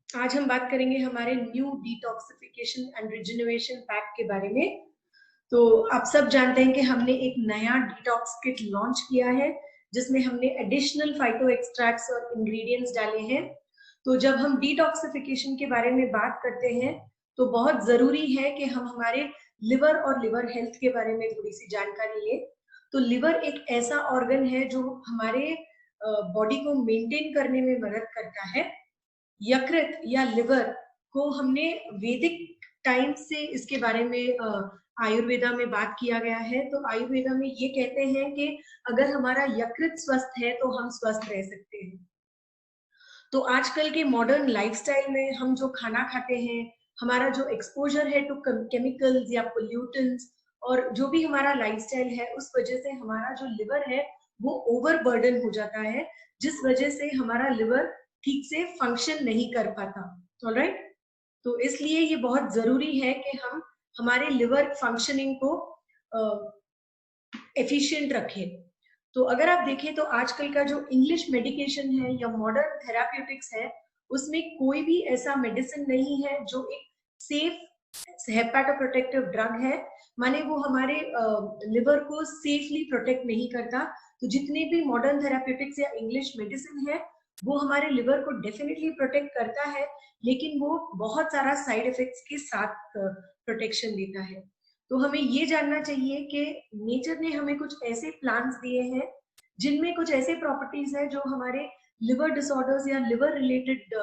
आज हम बात करेंगे हमारे new detoxification and regeneration pack के बारे में। तो आप सब जानते हैं कि हमने एक नया डिटॉक्स किट लॉन्च किया है जिसमें हमने एडिशनल फाइटो एक्सट्रैक्ट्स और इंग्रेडिएंट्स डाले हैं। तो जब हम डिटॉक्सिफिकेशन के बारे में बात करते हैं तो बहुत जरूरी है कि हम हमारे लिवर और लिवर हेल्थ के बारे में थोड़ी सी जानकारी लें। तो लिवर एक ऐसा ऑर्गन है जो हमारे बॉडी को मेंटेन करने में मदद करता है। यकृत या लिवर को हमने वैदिक टाइम से इसके बारे में आयुर्वेदा में बात किया गया है। तो आयुर्वेदा में ये कहते हैं कि अगर हमारा यकृत स्वस्थ है तो हम स्वस्थ रह सकते हैं। तो आजकल के मॉडर्न लाइफस्टाइल में हम जो खाना खाते हैं, हमारा जो एक्सपोजर है टू केमिकल्स या पोल्यूटेंट्स, और जो भी हमारा लाइफस्टाइल है उस वजह से हमारा जो लिवर है वो ओवरबर्डन हो जाता है, जिस वजह से हमारा लिवर ठीक से फंक्शन नहीं कर पाता। ऑलराइट, तो इसलिए ये बहुत जरूरी है कि हम हमारे लिवर फंक्शनिंग को एफिशिएंट रखें। तो अगर आप देखें तो आजकल का जो इंग्लिश मेडिकेशन है या मॉडर्न थेराप्यूटिक्स है, उसमें कोई भी ऐसा मेडिसिन नहीं है जो एक सेफ हेपाटोप्रोटेक्टिव ड्रग है, माने वो हमारे लिवर को सेफली प्रोटेक्ट नहीं करता। तो जितने भी मॉडर्न थेराप्यूटिक्स या इंग्लिश मेडिसिन है वो हमारे लिवर को डेफिनेटली प्रोटेक्ट करता है, लेकिन वो बहुत सारा साइड इफेक्ट्स के साथ प्रोटेक्शन देता है। तो हमें ये जानना चाहिए कि नेचर ने हमें कुछ ऐसे प्लांट्स दिए हैं जिनमें कुछ ऐसे प्रॉपर्टीज है जो हमारे लिवर डिसऑर्डर्स या लिवर रिलेटेड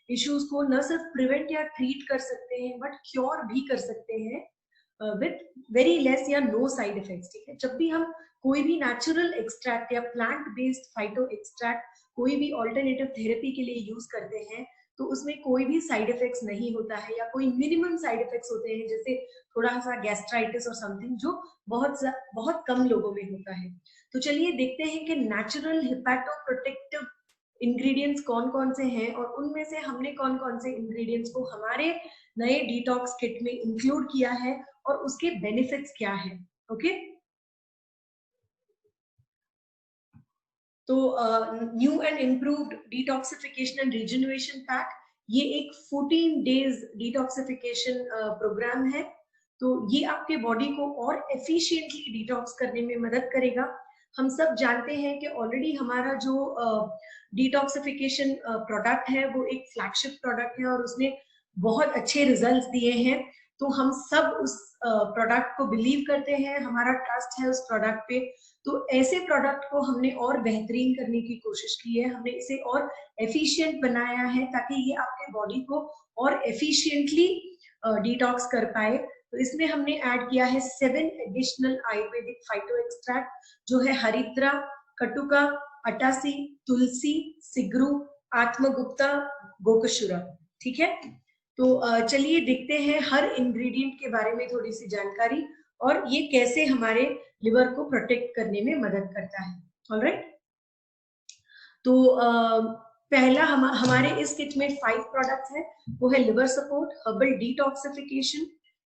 इश्यूज को न सिर्फ प्रिवेंट या ट्रीट कर सकते हैं बट क्योर भी कर सकते हैं विथ वेरी लेस या नो साइड इफेक्ट्स। ठीक है, जब भी हम कोई भी नेचुरल एक्सट्रैक्ट या प्लांट बेस्ड फाइटो एक्सट्रैक्ट कोई भी ऑल्टरनेटिव थेरेपी के लिए यूज करते हैं तो उसमें कोई भी साइड इफेक्ट्स नहीं होता है या कोई मिनिमम साइड इफेक्ट्स होते हैं, जैसे थोड़ा सा गैस्ट्राइटिस और समथिंग, जो बहुत कम लोगों में होता है। तो चलिए देखते हैं कि नेचुरल हिपैटो प्रोटेक्टिव इंग्रेडिएंट्स कौन कौन से हैं और उनमें से हमने कौन कौन से इंग्रेडिएंट्स को हमारे नए डिटॉक्स किट में इंक्लूड किया है और उसके बेनिफिट्स क्या है। ओके, तो new and improved detoxification and regeneration pack, ये एक 14 डेज डिटॉक्सिफिकेशन प्रोग्राम है। तो ये आपके बॉडी को और एफिशिएंटली डिटॉक्स करने में मदद करेगा। हम सब जानते हैं कि ऑलरेडी हमारा जो डिटॉक्सिफिकेशन प्रोडक्ट है वो एक फ्लैगशिप प्रोडक्ट है और उसने बहुत अच्छे रिजल्ट्स दिए हैं। तो हम सब उस प्रोडक्ट को बिलीव करते हैं, हमारा ट्रस्ट है उस प्रोडक्ट पे। तो ऐसे प्रोडक्ट को हमने और बेहतरीन करने की कोशिश की है, हमने इसे और एफिशिएंट बनाया है ताकि ये आपके बॉडी को और एफिशिएंटली डिटॉक्स कर पाए। तो इसमें हमने ऐड किया है 7 एडिशनल आयुर्वेदिक फाइटो एक्सट्रैक्ट, जो है हरिद्रा, कटुका, अटासी, तुलसी, सिगरू, आत्मगुप्ता, गोकशुरा। ठीक है, तो चलिए देखते हैं हर इंग्रेडिएंट के बारे में थोड़ी सी जानकारी और ये कैसे हमारे लिवर को प्रोटेक्ट करने में मदद करता है। ऑलराइट, तो पहला हमारे इस किट में 5 प्रोडक्ट्स है, वो है liver support, herbal detoxification,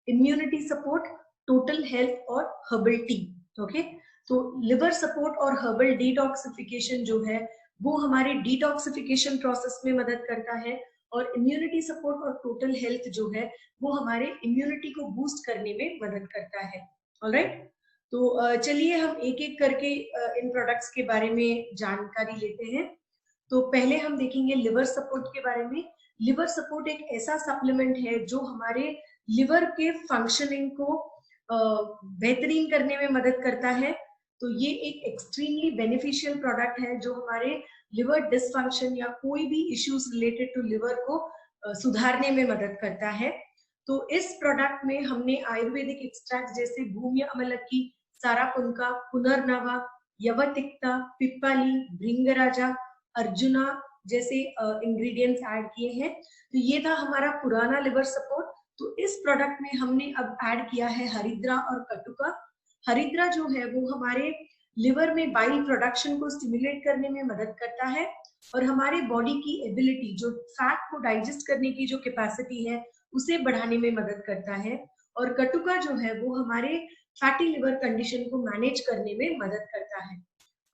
immunity support, total health और हर्बल टी। ओके, तो लिवर सपोर्ट और हर्बल डिटॉक्सिफिकेशन जो है वो हमारे डिटॉक्सिफिकेशन प्रोसेस में मदद करता है और इम्यूनिटी सपोर्ट और टोटल हेल्थ जो है वो हमारे इम्यूनिटी को बूस्ट करने में मदद करता है। ऑलराइट, तो चलिए हम एक एक करके इन प्रोडक्ट्स के बारे में जानकारी लेते हैं। तो पहले हम देखेंगे लिवर सपोर्ट के बारे में। लिवर सपोर्ट एक ऐसा सप्लीमेंट है जो हमारे लिवर के फंक्शनिंग को बेहतरीन करने में मदद करता है। तो ये एक एक्सट्रीमली बेनिफिशियल प्रोडक्ट है जो हमारे लिवर डिसफंक्शन या कोई भी इश्यूज रिलेटेड टू लिवर को सुधारने में मदद करता है। तो इस प्रोडक्ट में हमने आयुर्वेदिक एक्सट्रैक्ट जैसे भूम्य अमलकी, सारापुनका, पुनर्नवा, यवतिक्ता, पिप्पाली, भृंगराजा, अर्जुना जैसे इंग्रेडिएंट्स ऐड किए हैं। तो ये था हमारा पुराना लिवर सपोर्ट। तो इस प्रोडक्ट में हमने अब ऐड किया है हरिद्रा और कटुका। हरिद्रा जो है वो हमारे लिवर में बाइल प्रोडक्शन को स्टिमुलेट करने में मदद करता है और हमारे बॉडी की एबिलिटी, जो फैट को डाइजेस्ट करने की जो कैपेसिटी है उसे बढ़ाने में मदद करता है। और कटुका जो है वो हमारे फैटी लिवर कंडीशन को मैनेज करने में मदद करता है।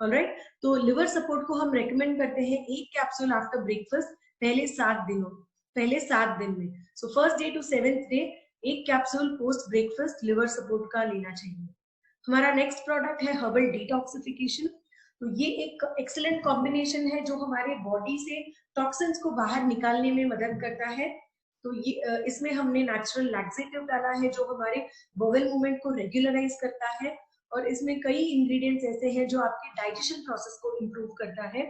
ऑलराइट, तो लिवर सपोर्ट को हम रेकमेंड करते हैं 1 कैप्सूल आफ्टर ब्रेकफास्ट पहले 7 दिनों। पहले 7 दिन में। So first day to 7th day एक capsule post breakfast liver support का लेना चाहिए। हमारा नेक्स्ट प्रोडक्ट है हर्बल डिटॉक्सिफिकेशन। तो ये एक एक्सीलेंट कॉम्बिनेशन है जो हमारे बॉडी से टॉक्सिन्स को बाहर निकालने में मदद करता है। तो ये इसमें हमने नेचुरल लैक्सेटिव डाला है जो हमारे बोवेल मूवमेंट को रेगुलराइज करता है, और इसमें कई इंग्रेडिएंट्स ऐसे हैं जो आपके डाइजेशन प्रोसेस को इम्प्रूव करता है।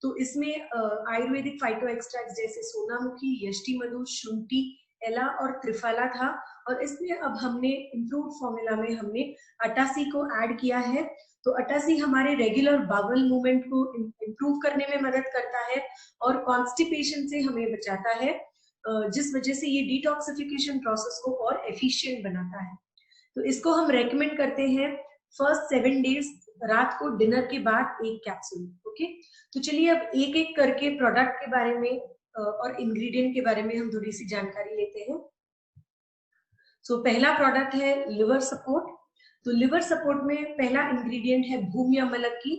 तो इसमें आयुर्वेदिक फाइटो एक्सट्रैक्ट्स जैसे सोनामुखी, यष्टि मधु, शुंठी, एला और त्रिफला था, और इसमें अब हमने इम्प्रूव फॉर्मूला में हमने अटासी को ऐड किया है। तो अटासी हमारे रेगुलर बावल मूवमेंट को इम्प्रूव करने में मदद करता है और कॉन्स्टिपेशन से हमें बचाता है, जिस वजह से ये डिटॉक्सिफिकेशन प्रोसेस को और एफिशिएंट बनाता है। तो इसको हम रेकमेंड करते हैं फर्स्ट 7 डेज रात को डिनर के बाद एक कैप्सूल। ओके, तो चलिए अब एक एक करके प्रोडक्ट के बारे में और इंग्रेडिएंट के बारे में हम थोड़ी सी जानकारी लेते हैं। सो पहला प्रोडक्ट है लिवर सपोर्ट। तो लिवर सपोर्ट में पहला इंग्रेडिएंट है भूमिया मलक्की।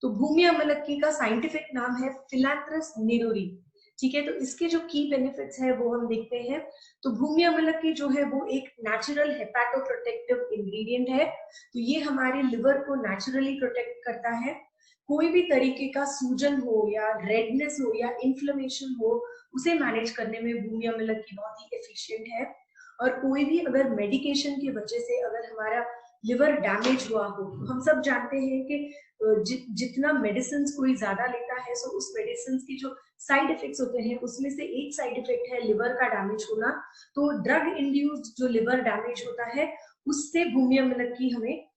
तो भूमिया मलक्की का साइंटिफिक नाम है फिलैंथ्रस नेरूरी। ठीक है, तो इसके जो की बेनिफिट्स है वो हम देखते हैं। तो भूमिया मलक्की जो है वो एक नेचुरल हेपाटोप्रोटेक्टिव इंग्रेडिएंट है। तो ये हमारे लिवर को नेचुरली प्रोटेक्ट करता है। कोई भी तरीके का सूजन हो या रेडनेस हो या इन्फ्लेमेशन हो, उसे मैनेज करने में भूमिया मलक्की बहुत ही एफिशिएंट है। और कोई भी अगर मेडिकेशन की वजह से अगर हमारा लिवर डैमेज हुआ हो, हम सब जानते हैं कि जितना मेडिसिन कोई ज्यादा लेता है, सो उस मेडिसिन की जो साइड इफेक्ट्स होते हैं उसमें से एक साइड इफेक्ट है लिवर का डैमेज होना। तो ड्रग इंड्यूस्ड जो लिवर डैमेज होता है उससे भूमिया मलक्की हमें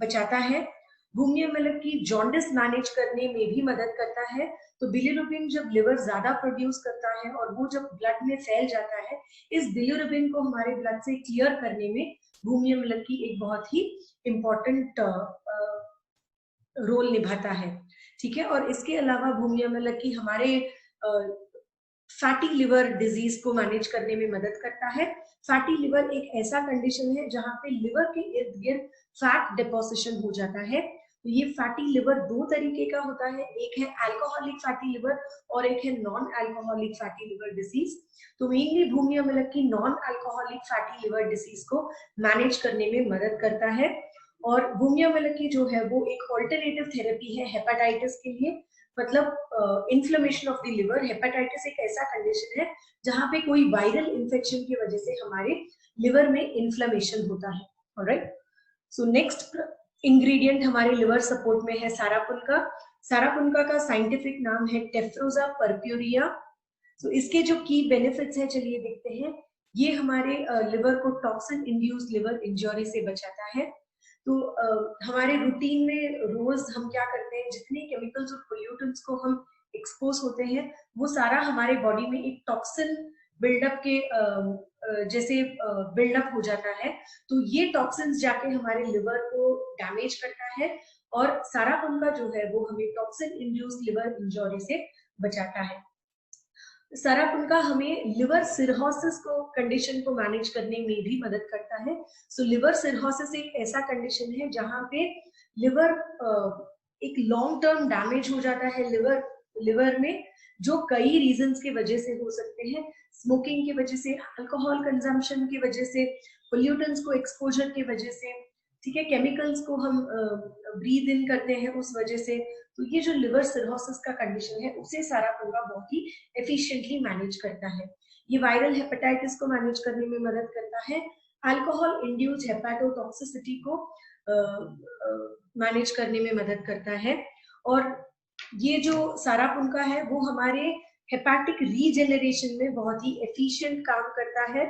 बचाता है। भूमिया मलक्की जॉन्डिस मैनेज करने में भी मदद करता है। तो बिलिरुबिन जब लिवर ज्यादा प्रोड्यूस करता है और वो जब ब्लड में फैल जाता है, इस बिलिरुबिन को हमारे ब्लड से क्लियर करने में भूमिया मलक्की एक बहुत ही इम्पोर्टेंट रोल निभाता है। ठीक है, और इसके अलावा भूमिया मलक्की हमारे फैटी लिवर डिजीज को मैनेज करने में मदद करता है। फैटी लिवर एक ऐसा कंडीशन है जहां पे लिवर के इर्द गिर्द फैट डिपोजिशन हो जाता है। तो ये फैटी लिवर 2 तरीके का होता है, एक है अल्कोहलिक फैटी लिवर और एक है non alcoholic fatty liver disease. तो मेनली भूमिया मलक्की non alcoholic fatty liver disease को मैनेज करने में मदद करता है। और भूमिया मलक्की जो है वो एक ऑल्टरनेटिव थेरेपी है हेपेटाइटिस के लिए, मतलब inflammation of the liver. Hepatitis एक ऐसा कंडीशन है जहां पे कोई वायरल इन्फेक्शन की वजह से हमारे लिवर में इन्फ्लेमेशन होता है। ऑलराइट, सो नेक्स्ट इंग्रेडिएंट हमारे लिवर सपोर्ट में है सारापुनका। सारापुनका का साइंटिफिक नाम है टेफ्रोजा पर्प्यूरिया। तो इसके जो की बेनिफिट्स है चलिए देखते हैं। ये हमारे लिवर को टॉक्सिन इंड्यूस्ड लिवर इंजरी से बचाता है। तो हमारे रूटीन में रोज हम क्या करते हैं, जितने केमिकल्स और पोल्यूटेंट्स को हम एक्सपोज होते हैं वो सारा हमारे बॉडी में एक टॉक्सिन बिल्डअप के जैसे बिल्डअप हो जाता है। तो ये टॉक्सिन्स जाके हमारे लिवर को डैमेज करता है, और सारापुनका जो है वो हमें टॉक्सिन इंड्यूस्ड लिवर इंजरी से बचाता है। सारापुनका हमें लिवर सिरहोसिस को कंडीशन को मैनेज करने में भी मदद करता है। सो लिवर सिरहोसिस एक ऐसा कंडीशन है जहां पे लिवर एक लॉन्ग टर्म डैमेज हो जाता है लिवर में, जो कई रीजंस की वजह से हो सकते हैं। स्मोकिंग की वजह से, अल्कोहल कंजम्पशन की वजह से, पोल्यूटेंट्स को एक्सपोजर की वजह से, ठीक है, केमिकल्स को हम ब्रीद इन करते हैं उस वजह से। तो ये जो लिवर सिरहोसिस का कंडीशन है उसे सारापुनका बहुत ही एफिशिएंटली मैनेज करता है। ये वायरल हेपेटाइटिस को मैनेज करने में मदद करता है। अल्कोहल इंड्यूस्ड हेपेटोटॉक्सिसिटी को मैनेज करने में मदद करता है। और ये जो सारापुनका है वो हमारे हेपेटिक रीजेनरेशन में बहुत ही एफिशिएंट काम करता है।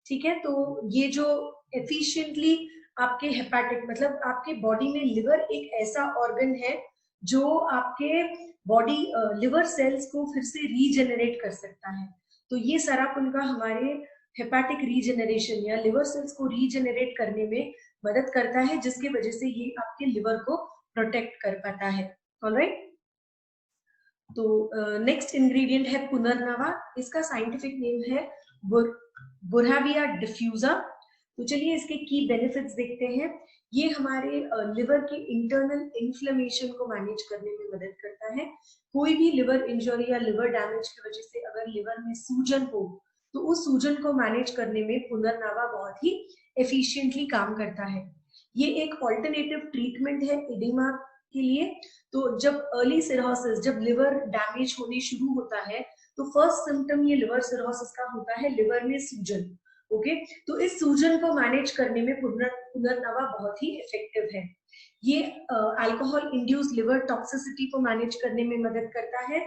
ठीक है, तो ये जो एफिशिएंटली आपके हेपेटिक मतलब आपके बॉडी में लिवर एक ऐसा ऑर्गन है जो आपके बॉडी लिवर सेल्स को फिर से रीजेनरेट कर सकता है। तो ये सारापुनका हमारे हेपेटिक रीजेनरेशन या लिवर सेल्स को रीजेनरेट करने में मदद करता है, जिसकी वजह से ये आपके लिवर को प्रोटेक्ट कर पाता है। ऑलराइट, तो नेक्स्ट इंग्रेडिएंट है पुनर्नवा। इसका साइंटिफिक नेम है बुरहाविया डिफ्यूजा। तो चलिए इसके की बेनिफिट्स देखते हैं। ये हमारे लिवर के इंटरनल इन्फ्लेमेशन को मैनेज करने में मदद करता है। कोई भी लिवर इंजरी या लिवर डैमेज की वजह से अगर लिवर में सूजन हो तो उस सूजन को मैनेज करने में पुनर्नवा बहुत ही एफिशिएंटली काम करता है। ये एक ऑल्टरनेटिव ट्रीटमेंट है एडिमा के लिए। तो जब अर्ली सिरोसिस, जब लिवर डैमेज होने शुरू होता है तो फर्स्ट सिम्टम ये लिवर सिरोसिस का होता है, लिवर में सूजन। ओके, तो इस सूजन को मैनेज करने में पुनर्नवा बहुत ही इफेक्टिव है। ये अल्कोहल इंड्यूस लिवर टॉक्सिसिटी को मैनेज करने में मदद करता है।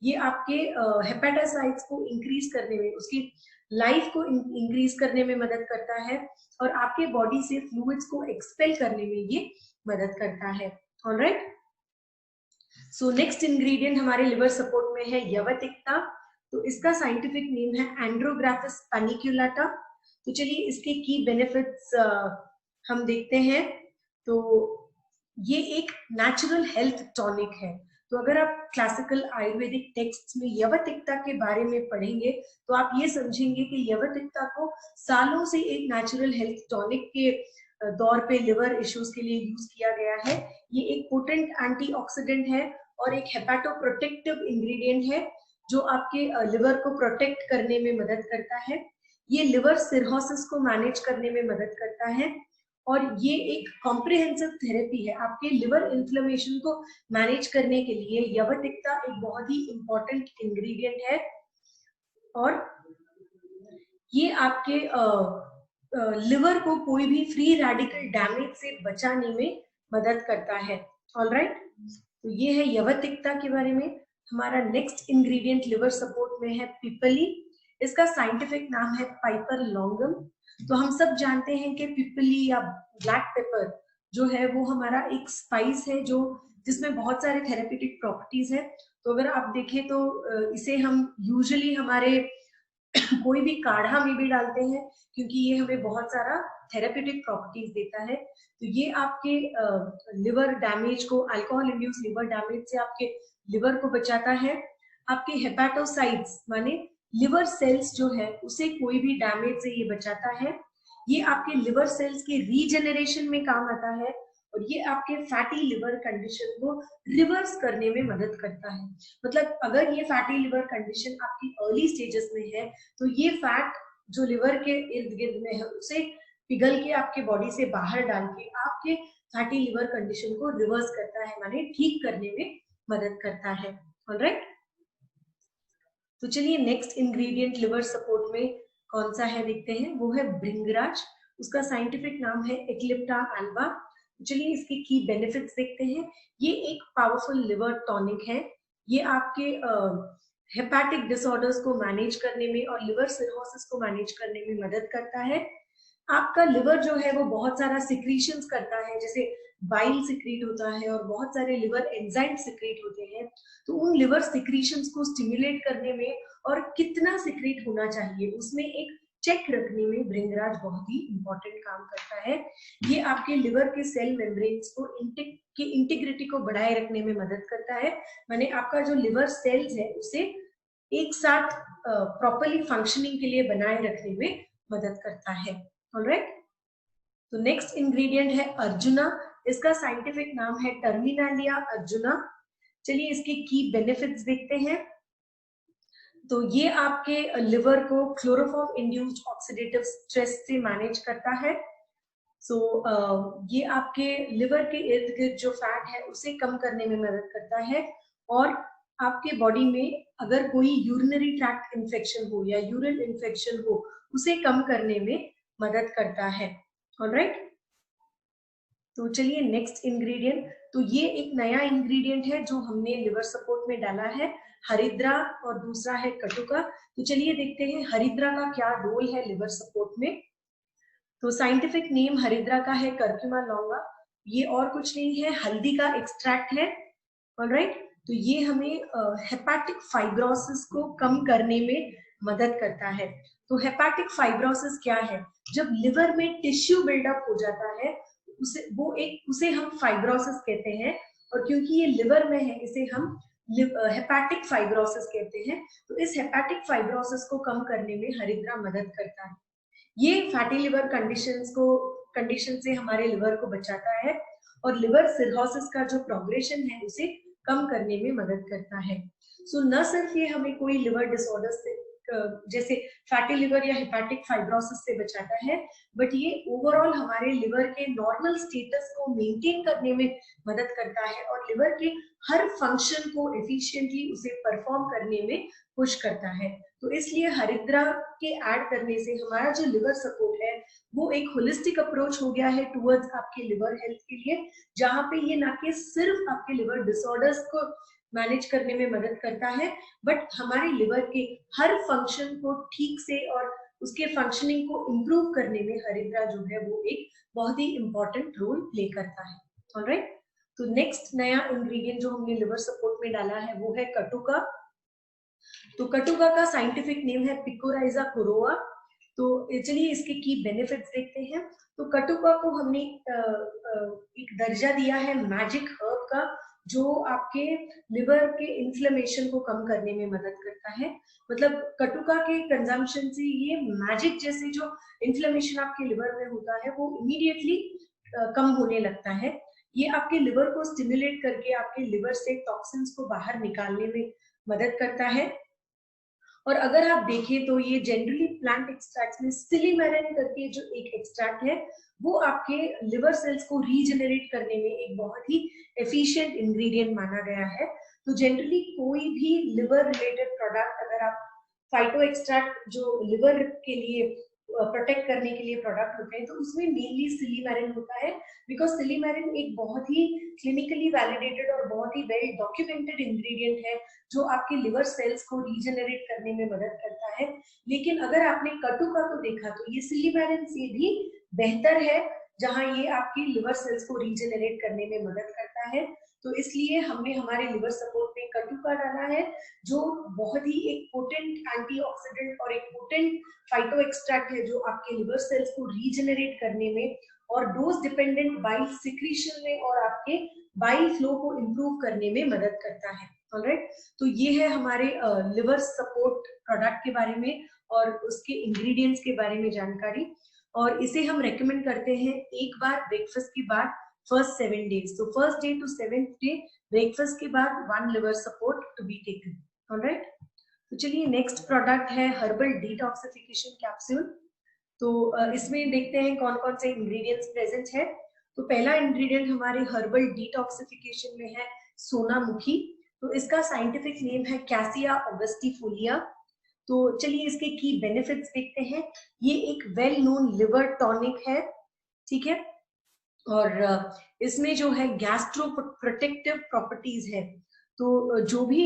ये आपके हेपेटोसाइट्स को इंक्रीज करने में, उसकी लाइफ को इंक्रीज करने में मदद करता है और आपके बॉडी से फ्लूइड्स को एक्सपेल करने में ये मदद करता है। ऑलराइट, सो नेक्स्ट इंग्रेडिएंट हमारे लिवर सपोर्ट में है यवतिकता। तो इसका साइंटिफिक नेम है एंड्रोग्राफिस पैनिकुलाटा। तो चलिए इसके की बेनिफिट्स हम देखते हैं। तो ये एक नेचुरल हेल्थ टॉनिक है। तो अगर आप क्लासिकल आयुर्वेदिक टेक्स्ट्स में यवतिकता के बारे में पढ़ेंगे तो आप ये समझेंगे कि यवतिकता को सालों से एक नेचुरल हेल्थ टॉनिक के दौर पे लिवर इश्यूज के लिए यूज किया गया है। ये एक पोटेंट एंटीऑक्सीडेंट है और एक हेपाटोप्रोटेक्टिव इंग्रेडिएंट है जो आपके लिवर को प्रोटेक्ट करने में मदद करता है। ये लिवर सिरोसिस को मैनेज करने में मदद करता है और ये एक कॉम्प्रिहेंसिव थेरेपी है। आपके लिवर इन्फ्लेमेशन को मैनेज करने के लिए यवतिकता एक बहुत ही इंपॉर्टेंट इंग्रेडिएंट है और ये आपके लिवर को कोई भी फ्री रेडिकल डैमेज से बचाने में मदद करता है। ऑलराइट, तो ये है यवतिकता के बारे में। हमारा नेक्स्ट इंग्रेडिएंट लिवर सपोर्ट में है पिपली। इसका साइंटिफिक नाम है पाइपर लॉन्गम। तो हम सब जानते हैं कि पिपली या ब्लैक पेपर जो है वो हमारा एक स्पाइस है जो जिसमें बहुत सारे थेरेप्यूटिक प्रॉपर्टीज है। तो अगर आप देखें तो इसे हम यूजुअली हमारे कोई भी काढ़ा में भी डालते हैं क्योंकि ये हमें बहुत सारा थेरेप्यूटिक प्रॉपर्टीज देता है। तो ये आपके लिवर डैमेज को, अल्कोहल इंड्यूस लिवर डैमेज से आपके लिवर को बचाता है। आपके हेपेटोसाइट्स माने लिवर सेल्स जो है उसे कोई भी डैमेज से ये बचाता है। ये आपके लिवर सेल्स के रीजेनरेशन में काम आता है और ये आपके फैटी लिवर कंडीशन को रिवर्स करने में मदद करता है। मतलब अगर ये फैटी लिवर कंडीशन आपकी अर्ली स्टेजेस में है तो ये फैट जो लिवर के इर्द गिर्द में है उसे पिघल के आपके बॉडी से बाहर डाल के आपके फैटी लिवर कंडीशन को रिवर्स करता है, माने ठीक करने में मदद करता है। ऑलराइट, तो चलिए नेक्स्ट इंग्रेडिएंट लिवर सपोर्ट में कौन सा है देखते हैं। वो है भृंगराज। उसका साइंटिफिक नाम है एक्लिप्टा अल्बा। चलिए इसके की बेनिफिट्स देखते हैं। ये एक पावरफुल लिवर टॉनिक है। ये आपके हेपेटिक डिसऑर्डर्स को मैनेज करने में और लिवर सिरोसिस को मैनेज करने में मदद करता है। आपका लिवर जो है वो बहुत सारा सिक्रीशंस करता है, जैसे बाइल सिक्रीट होता है और बहुत सारे लिवर एंजाइम सिक्रीट होते हैं। तो उन लिवर सिक्रीशंस को स्टिमुलेट करने में और कितना सिक्रीट होना चाहिए उसमें एक चेक रखने में भृंगराज बहुत ही इंपॉर्टेंट काम करता है। ये आपके लिवर के सेल मेम्ब्रेन्स को की इंटीग्रिटी को बढ़ाए रखने में मदद करता है। माने आपका जो लिवर सेल्स है उसे एक साथ प्रॉपर्ली फंक्शनिंग के लिए बनाए रखने में मदद करता है। ऑलराइट, तो नेक्स्ट इंग्रेडिएंट है अर्जुना। इसका साइंटिफिक नाम है टर्मिनालिया अर्जुना। चलिए इसके की बेनिफिट्स देखते हैं। तो ये आपके लिवर को क्लोरोफॉर्म इंड्यूस्ड ऑक्सीडेटिव स्ट्रेस से मैनेज करता है। सो ये आपके लिवर के इर्द गिर्द जो फैट है उसे कम करने में मदद करता है और आपके बॉडी में अगर कोई यूरिनरी ट्रैक्ट इन्फेक्शन हो या यूरिन इन्फेक्शन हो उसे कम करने में मदद करता है। ऑलराइट, तो चलिए नेक्स्ट इंग्रेडिएंट। तो ये एक नया इंग्रेडिएंट है जो हमने लिवर सपोर्ट में डाला है, हरिद्रा, और दूसरा है कटुका। तो चलिए देखते हैं हरिद्रा का क्या रोल है लिवर सपोर्ट में। तो साइंटिफिक नेम हरिद्रा का है कर्क्यूमा लॉन्गा। ये और कुछ नहीं है, हल्दी का एक्सट्रैक्ट है। ऑलराइट, तो ये हमें हेपेटिक फाइब्रोसिस को कम करने में मदद करता है। तो हेपेटिक फाइब्रोसिस क्या है? जब लिवर में टिश्यू बिल्डअप हो जाता है उसे हम फाइब्रोसिस कहते हैं और क्योंकि ये लिवर में है इसे हम हेपेटिक फाइब्रोसिस कहते हैं। तो इस हेपेटिक फाइब्रोसिस को कम करने में हरिद्रा मदद करता है। ये फैटी लिवर कंडीशंस को कंडीशन से हमारे लिवर को बचाता है और लिवर सिरहोसिस का जो प्रोग्रेशन है उसे कम करने में मदद करता है। सो न सिर्फ ये हमें कोई लिवर डिसऑर्डर से जैसे फैटी लिवर या हेपेटिक फाइब्रोसिस से बचाता है, बट ये ओवरऑल हमारे लिवर के नॉर्मल स्टेटस को मेंटेन करने में मदद करता है और लिवर के हर फंक्शन को एफिशिएंटली उसे परफॉर्म करने में पुश करता है। तो इसलिए हरिद्रा के ऐड करने से हमारा जो लिवर सपोर्ट है वो एक होलिस्टिक अप्रोच हो गया है टुवर्ड्स आपके लिवर हेल्थ के लिए, जहां पे ये ना कि सिर्फ आपके लिवर डिसऑर्डर्स को मैनेज करने में मदद करता है, बट हमारे लिवर के हर फंक्शन को ठीक से और उसके फंक्शनिंग को इम्प्रूव करने में हरिद्रा जो है वो एक बहुत ही इंपॉर्टेंट रोल प्ले करता है। ऑलराइट, तो नेक्स्ट नया इंग्रेडिएंट जो हमने लिवर सपोर्ट में डाला है वो है कटुका। तो कटुका का साइंटिफिक नेम है पिकोराइजा कोरोआ। तो चलिए इसके की बेनिफिट्स देखते हैं। तो कटुका को हमने एक दर्जा दिया है मैजिक हर्ब का, जो आपके लिवर के इन्फ्लेमेशन को कम करने में मदद करता है। मतलब कटुका के कंजम्पशन से ये मैजिक जैसे जो इन्फ्लेमेशन आपके लिवर में होता है वो इमीडिएटली कम होने लगता है। ये आपके लिवर को स्टिमुलेट करके आपके लिवर से टॉक्सिन्स को बाहर निकालने में मदद करता है। और अगर आप देखें तो ये जनरली प्लांट एक्सट्रैक्ट्स में सिलीमेरिन करके जो एक एक्सट्रैक्ट है वो आपके लिवर सेल्स को रीजनरेट करने में एक बहुत ही एफिशिएंट इंग्रेडिएंट माना गया है। तो जनरली कोई भी लिवर रिलेटेड प्रोडक्ट, अगर आप फाइटो एक्सट्रैक्ट जो लिवर के लिए प्रोटेक्ट करने के लिए प्रोडक्ट होते हैं तो उसमें मेनली सिलीमेरिन होता है, बिकॉज सिलीमेरिन एक बहुत ही क्लिनिकली वैलिडेटेड और बहुत ही वेल डॉक्यूमेंटेड इंग्रेडिएंट है जो आपके लिवर सेल्स को रीजनरेट करने में मदद करता है। लेकिन अगर आपने कटुका को देखा तो ये सिलीमेरिन से भी बेहतर है, जहां ये आपकी लिवर सेल्स को रीजनरेट करने में मदद करता है। तो इसलिए हमने हमारे लिवर सपोर्ट में कटुका डाला है, जो बहुत ही एक पोटेंट एंटीऑक्सीडेंट और एक पोटेंट फाइटो एक्सट्रैक्ट है जो आपके लिवर सेल्स को रीजनरेट करने में और डोज डिपेंडेंट बाइल सिक्रीशन में और आपके बाइल फ्लो को इम्प्रूव करने में मदद करता है। ऑलराइट, तो ये है हमारे लिवर सपोर्ट प्रोडक्ट के बारे में और उसके इंग्रेडिएंट्स के बारे में जानकारी। और इसे हम रेकमेंड करते हैं एक बार ब्रेकफास्ट के बाद फर्स्ट 7 days। तो first day to 7th day breakfast के बाद 1 liver support to be taken. Alright, तो चलिए नेक्स्ट प्रोडक्ट है हर्बल डिटॉक्सिफिकेशन कैप्सूल। तो इसमें देखते हैं कौन कौन से इंग्रेडिएंट्स प्रेजेंट है। तो पहला इंग्रेडिएंट हमारे हर्बल डिटॉक्सिफिकेशन में है सोनामुखी। तो इसका साइंटिफिक नेम है कैसिया ऑगस्टिफोलिया। तो चलिए इसके की बेनिफिट्स देखते हैं। ये एक वेल नोन लिवर टॉनिक है, ठीक है, और इसमें जो है गैस्ट्रो प्रोटेक्टिव प्रॉपर्टीज है। तो जो भी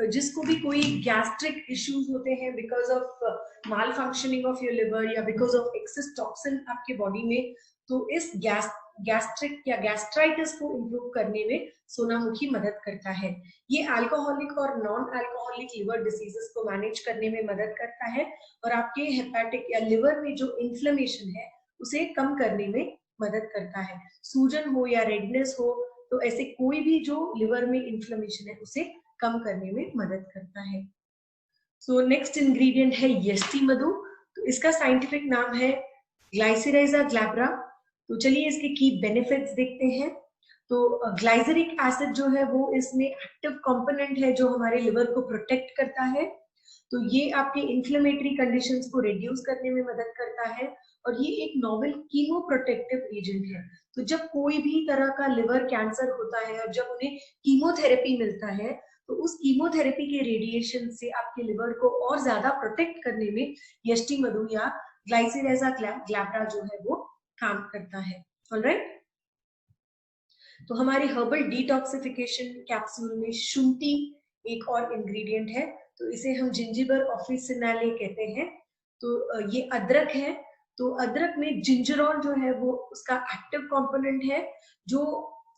जिसको भी कोई गैस्ट्रिक इश्यूज होते हैं because of mall functioning of your liver या बिकॉज ऑफ एक्सेस टॉक्सिन आपके बॉडी में, तो इस गैस्ट्रिक या गैस्ट्राइटिस को इम्प्रूव करने में सोनामुखी मदद करता है। ये अल्कोहलिक और नॉन अल्कोहलिक लिवर डिसीजेस को मैनेज करने में मदद करता है और आपके हेपेटिक या लिवर में जो इन्फ्लेमेशन है उसे कम करने में मदद करता है। सूजन हो या रेडनेस हो, तो ऐसे कोई भी जो लिवर में इन्फ्लेमेशन है उसे कम करने में मदद करता है। सो नेक्स्ट इंग्रेडिएंट है यष्टि मधु। तो इसका साइंटिफिक नाम है ग्लाइसिराइजा ग्लैब्रा। तो चलिए इसके की बेनिफिट्स देखते हैं। तो ग्लाइसरिक एसिड जो है वो इसमें एक्टिव कंपोनेंट है जो हमारे लिवर को प्रोटेक्ट करता है। तो ये आपके इन्फ्लेमेटरी कंडीशंस को रिड्यूस करने में मदद करता है और ये एक नोवेल कीमो प्रोटेक्टिव एजेंट है। तो जब कोई भी तरह का लिवर कैंसर होता है और जब उन्हें कीमोथेरेपी मिलता है तो उस कीमोथेरेपी के रेडिएशन से आपके लिवर को और ज्यादा प्रोटेक्ट करने में यष्टि मधु या ग्लाइसिराइजा ग्लैब्रा जो है वो काम करता है। ऑलराइट, तो हमारी हर्बल डिटॉक्सिफिकेशन कैप्सूल में शुंठी एक और इंग्रेडिएंट है। तो इसे हम जिंजिबर ऑफिसिनाले कहते हैं। तो ये अदरक है। तो अदरक में जिंजरॉल जो है वो उसका एक्टिव कंपोनेंट है, जो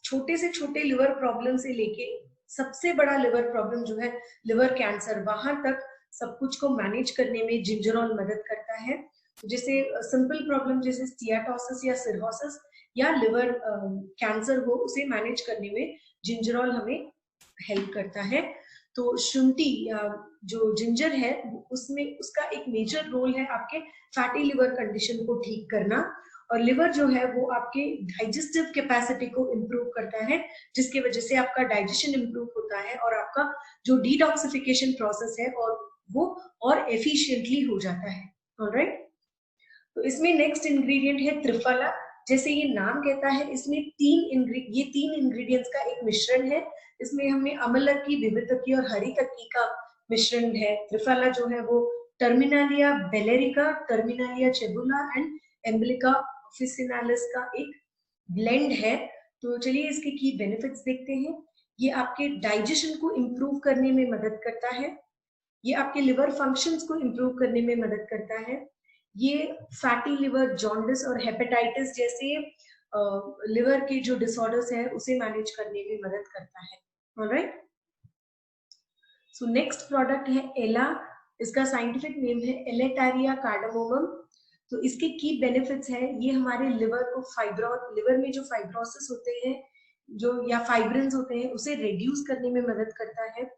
छोटे से छोटे लिवर प्रॉब्लम से लेके सबसे बड़ा लिवर प्रॉब्लम जो है लिवर कैंसर, वहां तक सब कुछ को मैनेज करने में जिंजरॉल मदद करता है। जैसे सिंपल प्रॉब्लम जैसे स्टियाटोसिस या सिरहोसिस या लिवर कैंसर हो, उसे मैनेज करने में जिंजरॉल हमें हेल्प करता है। तो शुंठी या जो जिंजर है उसमें उसका एक मेजर रोल है आपके फैटी लिवर कंडीशन को ठीक करना और लिवर जो है वो आपके डाइजेस्टिव कैपेसिटी को इम्प्रूव करता है, जिसकी वजह से आपका डाइजेशन इम्प्रूव होता है और आपका जो डिटॉक्सिफिकेशन प्रोसेस है और वो और एफिशिएंटली हो जाता है। ऑलराइट, तो इसमें नेक्स्ट इंग्रेडिएंट है त्रिफला। जैसे ये नाम कहता है, इसमें ये तीन इंग्रेडिएंट्स का एक मिश्रण है। इसमें हमने अमलकी, विविधकी और हरितकी का मिश्रण है। त्रिफला जो है वो Terminalia bellerica, Terminalia chebula and Emblica officinalis का एक ब्लेंड है। तो चलिए इसके की बेनिफिट्स देखते हैं। ये आपके डाइजेशन को इम्प्रूव करने में मदद करता है, ये आपके लिवर फंक्शंस को इम्प्रूव करने में मदद करता है, ये फैटी लिवर, जॉन्डिस और हेपेटाइटिस जैसे लिवर के जो डिसऑर्डर्स है उसे मैनेज करने में मदद करता है। ऑलराइट, सो नेक्स्ट प्रोडक्ट है एला। इसका साइंटिफिक नेम है एलेटारिया कार्डामोमम। तो इसके की बेनिफिट्स है, ये हमारे लिवर को लिवर में जो फाइब्रोसिस होते हैं जो या फाइब्रिन्स होते हैं उसे रिड्यूस करने में मदद करता है।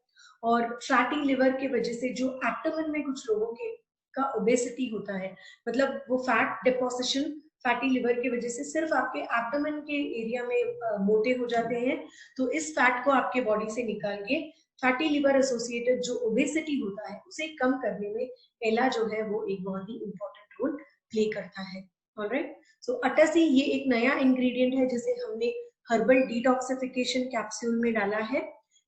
और फैटी लिवर की वजह से जो एब्डोमेन में कुछ लोगों के का ओबेसिटी होता है, मतलब वो फैट डिपोजिशन फैटी लिवर की वजह से सिर्फ आपके एब्डोमेन के एरिया में मोटे हो जाते हैं। तो इस फैट को आपके बॉडी से निकाल के फैटी लिवर एसोसिएटेड जो ओबेसिटी होता है उसे कम करने में एला जो है वो एक बहुत ही इंपॉर्टेंट रोल प्ले करता है। ऑलराइट, सो अटासी ये एक नया इंग्रेडिएंट है जिसे हमने हर्बल डिटॉक्सिफिकेशन कैप्सूल में डाला है।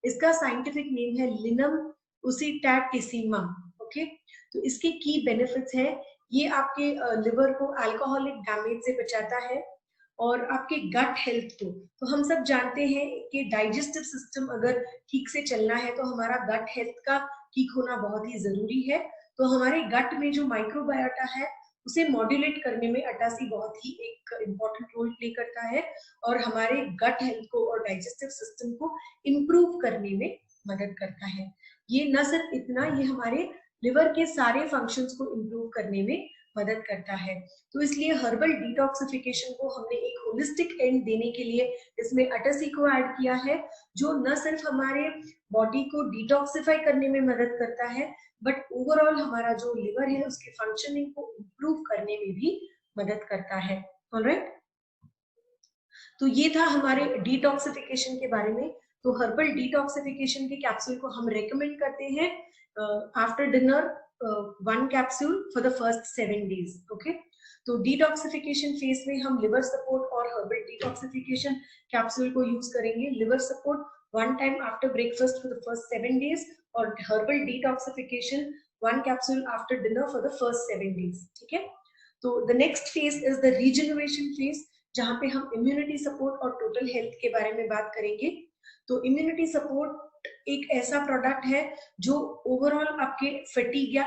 इसका साइंटिफिक नेम है लिनम उसिटैटिसिमा। ओके, तो इसके की बेनिफिट्स है, ये आपके लिवर को अल्कोहलिक डैमेज से बचाता है और आपके गट हेल्थ को, तो हम सब जानते हैं कि डाइजेस्टिव सिस्टम अगर ठीक से चलना है तो हमारा गट हेल्थ का ठीक होना बहुत ही जरूरी है। तो हमारे गट में जो माइक्रोबायोटा है उसे मॉड्यूलेट करने में अटासी बहुत ही एक इम्पॉर्टेंट रोल प्ले करता है और हमारे गट हेल्थ को और डाइजेस्टिव सिस्टम को इम्प्रूव करने में मदद करता है। ये न सिर्फ इतना, ये हमारे लिवर के सारे फंक्शंस को इम्प्रूव करने में मदद करता है। तो इसलिए हर्बल डिटॉक्सिफिकेशन को हमने एक होलिस्टिक एंड देने के लिए इसमें अटासी को ऐड किया है, जो न सिर्फ हमारे बॉडी को डिटॉक्सिफाई करने में मदद करता है बट ओवरऑल हमारा जो लिवर है उसके फंक्शनिंग को इम्प्रूव करने में भी मदद करता है। ऑलराइट, तो ये था हमारे डिटॉक्सिफिकेशन के बारे में। तो हर्बल डिटॉक्सिफिकेशन के कैप्सूल को हम रेकमेंड करते हैं after dinner 1 capsule for the first 7 days। Okay, तो डिटॉक्सिफिकेशन फेज में हम लिवर सपोर्ट और हर्बल डिटॉक्सिफिकेशन कैप्सूल को यूज करेंगे। Liver support 1 time after breakfast for the first 7 days और herbal detoxification 1 capsule after dinner for the first 7 days। ठीक है, तो the next phase is the regeneration phase, जहां पे हम इम्यूनिटी सपोर्ट और टोटल हेल्थ के बारे में बात करेंगे। तो इम्यूनिटी सपोर्ट एक ऐसा प्रोडक्ट है जो ओवरऑल आपके फटीग या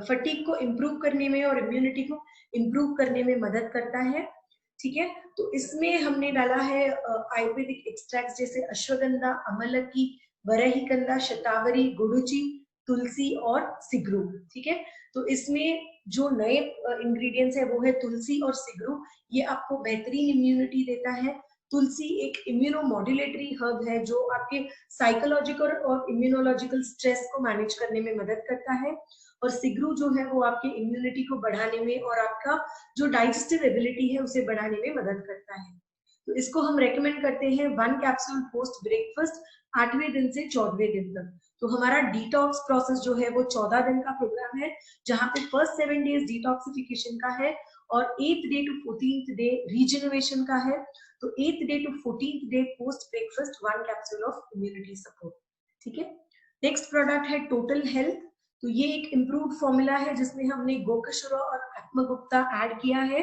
फटीग को इम्प्रूव करने में और इम्यूनिटी को इम्प्रूव करने में मदद करता है। ठीक है, तो इसमें हमने डाला है आयुर्वेदिक एक्सट्रैक्ट जैसे अश्वगंधा, अमलकी, बरहीकंदा, शतावरी, गुडुचि, तुलसी और सिगरू। ठीक है, तो इसमें जो नए इंग्रेडिएंट्स है वो है तुलसी और सिगरू। ये आपको बेहतरीन इम्यूनिटी देता है। तुलसी एक इम्यूनोमॉड्यूलेटरी हर्ब है जो आपके साइकोलॉजिकल और इम्यूनोलॉजिकल स्ट्रेस को मैनेज करने में मदद करता है। और सिगरू जो है वो आपके इम्यूनिटी को बढ़ाने में और आपका जो डाइजेस्टिव एबिलिटी है उसे बढ़ाने में मदद करता है। तो इसको हम रेकमेंड करते हैं 1 कैप्सूल पोस्ट ब्रेकफास्ट 8वें दिन से 14वें दिन तक। तो हमारा डिटॉक्स प्रोसेस जो है वो 14 दिन का प्रोग्राम है, जहां पे फर्स्ट 7 days डिटॉक्सिफिकेशन का है और 8th day to 14th day regeneration का है। तो 8th day to 14th day post breakfast 1 capsule of immunity support. ठीक है, नेक्स्ट प्रोडक्ट है टोटल हेल्थ। तो ये एक इम्प्रूव्ड फॉर्मूला है जिसमें हमने गोकशुरा और आत्मगुप्ता ऐड किया है।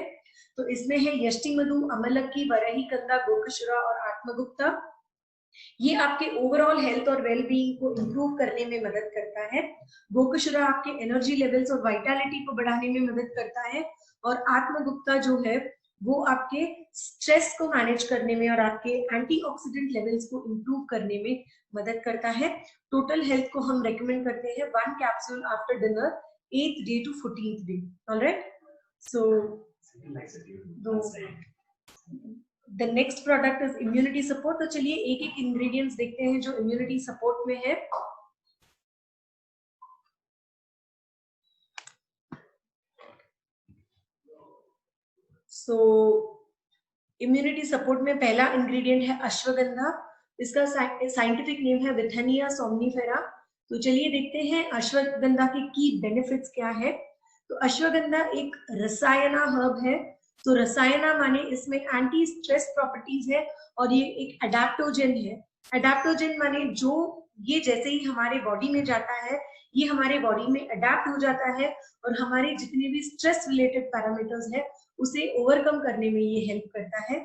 तो इसमें है यष्टि मधु, अमलकी, वरहीकंदा, गोकशुरा और आत्मगुप्ता। ये आपके ओवरऑल हेल्थ और वेलबींग को इम्प्रूव करने में मदद करता है। गोकशुरा आपके एनर्जी लेवल्स और वाइटलिटी को बढ़ाने में मदद करता है और आत्मगुप्ता जो है वो आपके स्ट्रेस को मैनेज करने में और आपके एंटीऑक्सीडेंट लेवल्स को इम्प्रूव करने में मदद करता है। टोटल हेल्थ को हम रेकमेंड करते हैं 1 capsule after dinner 8th day to 14th day। Alright, so the next product is immunity support. तो चलिए एक एक इंग्रेडिएंट्स देखते हैं जो इम्यूनिटी सपोर्ट में है। सो इम्यूनिटी सपोर्ट में पहला इंग्रेडिएंट है अश्वगंधा। इसका साइंटिफिक नेम है विथेनिया सोमनीफेरा। तो चलिए देखते हैं अश्वगंधा के की बेनिफिट्स क्या है। तो अश्वगंधा एक रसायना हर्ब है। तो रसायना माने इसमें एंटी स्ट्रेस प्रॉपर्टीज है और ये एक एडेप्टोजेन है। एडेप्टोजेन माने जो ये जैसे ही हमारे बॉडी में जाता है ये हमारे बॉडी में अडेप्ट हो जाता है और हमारे जितने भी स्ट्रेस रिलेटेड पैरामीटर्स है उसे ओवरकम करने में ये हेल्प करता है।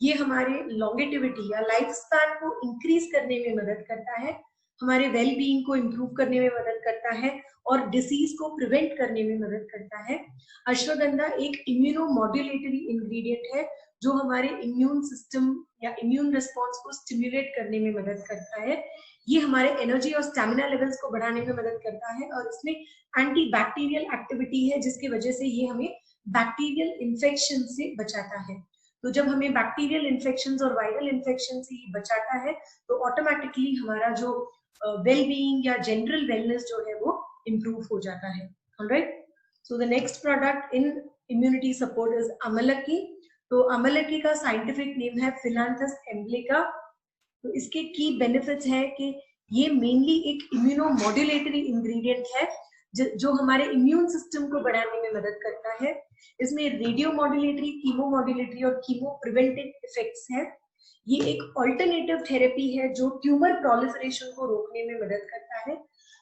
ये हमारे लॉन्गेटिविटी या लाइफ स्पैन को इंक्रीज करने में मदद करता है, हमारे वेल बीइंग को इम्प्रूव करने में मदद करता है और डिसीज को प्रिवेंट करने में मदद करता है। अश्वगंधा एक इम्यूनो मॉड्यूलेटरी इंग्रेडिएंट है जो हमारे इम्यून सिस्टम या इम्यून रिस्पॉन्स को स्टिमुलेट करने में मदद करता है। ये हमारे एनर्जी और स्टैमिना लेवल्स को बढ़ाने में मदद करता है और इसमें एंटी बैक्टीरियल एक्टिविटी है जिसकी वजह से ये हमें बैक्टीरियल इन्फेक्शन से बचाता है। तो जब हमें बैक्टीरियल इन्फेक्शन और वायरल इन्फेक्शन से ये बचाता है तो ऑटोमेटिकली हमारा जो वेल बीइंग या जनरल वेलनेस जो है वो इम्प्रूव हो जाता है। Alright, so the next product in immunity support is Amalaki. तो अमलकी का साइंटिफिक नेम है फिलांथस एम्ब्लिका। तो इसके की बेनिफिट्स है कि ये मेनली एक इम्यूनो मॉड्यूलेटरी इंग्रेडिएंट है जो हमारे इम्यून सिस्टम को बढ़ाने में मदद करता है। इसमें रेडियो मॉड्यूलेटरी, कीमो मॉड्यूलेटरी और कीमो प्रिवेंटिव इफेक्ट्स हैं। ये एक ऑल्टरनेटिव थेरेपी है जो ट्यूमर प्रोलिफरेशन को रोकने में मदद करता है।